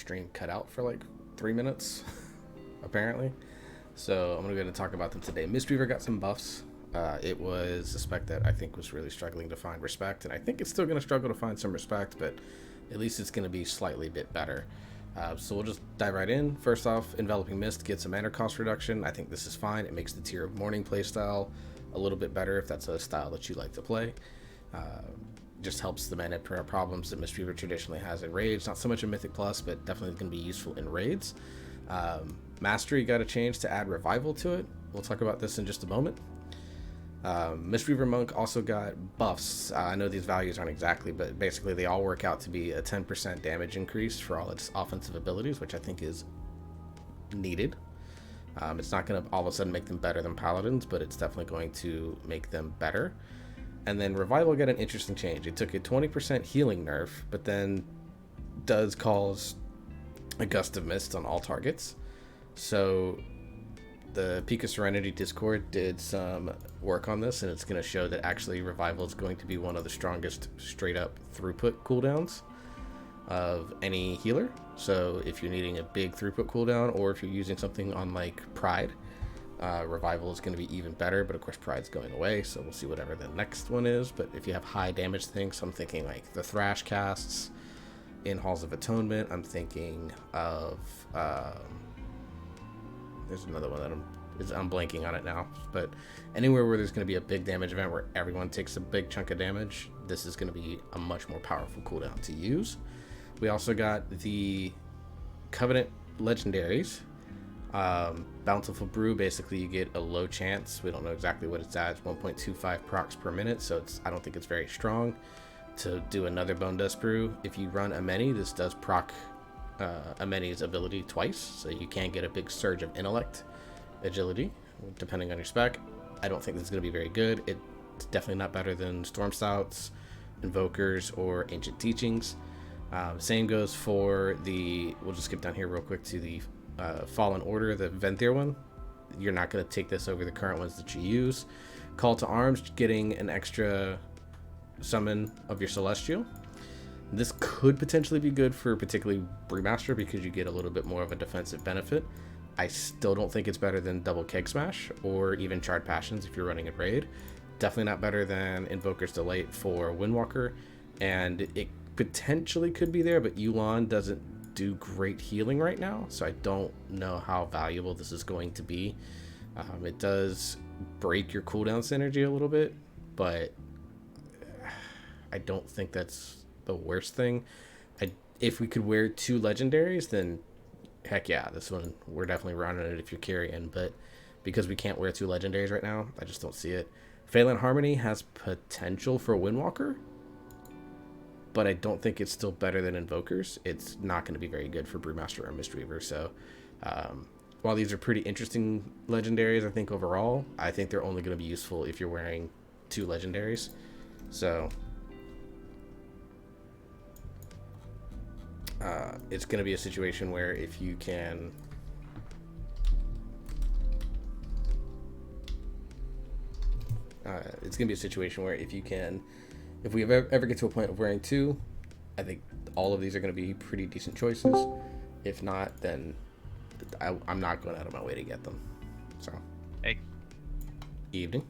stream cut out for like 3 minutes, apparently. So I'm going to go ahead and talk about them today. Mistweaver got some buffs. It was a spec that I think was really struggling to find respect, and I think it's still going to struggle to find some respect, but at least it's going to be slightly bit better. So we'll just dive right in. First off, Enveloping Mist gets a mana cost reduction. I think this is fine. It makes the Tier of Morning playstyle a little bit better if that's a style that you like to play. Just helps the mana problems that Mistweaver traditionally has in raids. Not so much in Mythic Plus, but definitely going to be useful in raids. Mastery got a change to add Revival to it. We'll talk about this in just a moment. Mistweaver Monk also got buffs. I know these values aren't exactly, but basically they all work out to be a 10% damage increase for all its offensive abilities, which I think is needed. It's not going to all of a sudden make them better than Paladins, but it's definitely going to make them better. And then Revival got an interesting change. It took a 20% healing nerf, but then does cause a Gust of Mist on all targets. So the Peak of Serenity Discord did some work on this, and it's going to show that actually Revival is going to be one of the strongest straight up throughput cooldowns of any healer. So if you're needing a big throughput cooldown, or if you're using something on like Pride, Revival is going to be even better, but of course Pride's going away, so we'll see whatever the next one is. But if you have high damage things, I'm thinking like the Thrash casts in Halls of Atonement. I'm thinking of there's another one that I'm blanking on it now, but anywhere where there's going to be a big damage event where everyone takes a big chunk of damage, this is going to be a much more powerful cooldown to use. We also got the Covenant legendaries. Bountiful Brew, basically you get a low chance. We don't know exactly what it's at. It's 1.25 procs per minute, so I don't think it's very strong to do another Bone Dust Brew. If you run Ameni, this does proc Ameni's ability twice, so you can get a big surge of intellect agility depending on your spec. I don't think this is going to be very good. It's definitely not better than Storm Stouts, Invokers, or Ancient Teachings. Same goes for we'll just skip down here real quick to the Fallen Order, the Venthyr one. You're not going to take this over the current ones that you use. Call to Arms, getting an extra summon of your Celestial. This could potentially be good for particularly Brewmaster because you get a little bit more of a defensive benefit. I still don't think it's better than Double Keg Smash or even Charred Passions if you're running a raid. Definitely not better than Invoker's Delight for Windwalker, and it potentially could be there, but Yu'lon doesn't do great healing right now, so I don't know how valuable this is going to be. It does break your cooldown synergy a little bit, but I don't think that's the worst thing. If we could wear 2 legendaries, then heck yeah, this one we're definitely running it if you're carrying, but because we can't wear 2 legendaries right now, I just don't see it. Phelan Harmony has potential for Windwalker, but I don't think it's still better than Invokers. It's not going to be very good for Brewmaster or Mistweaver. So while these are pretty interesting legendaries, I think overall, I think they're only going to be useful if you're wearing 2 legendaries. So it's going to be a situation where if you can if we ever get to a point of wearing 2, I think all of these are going to be pretty decent choices. If not, then I'm not going out of my way to get them. So Hey. Evening.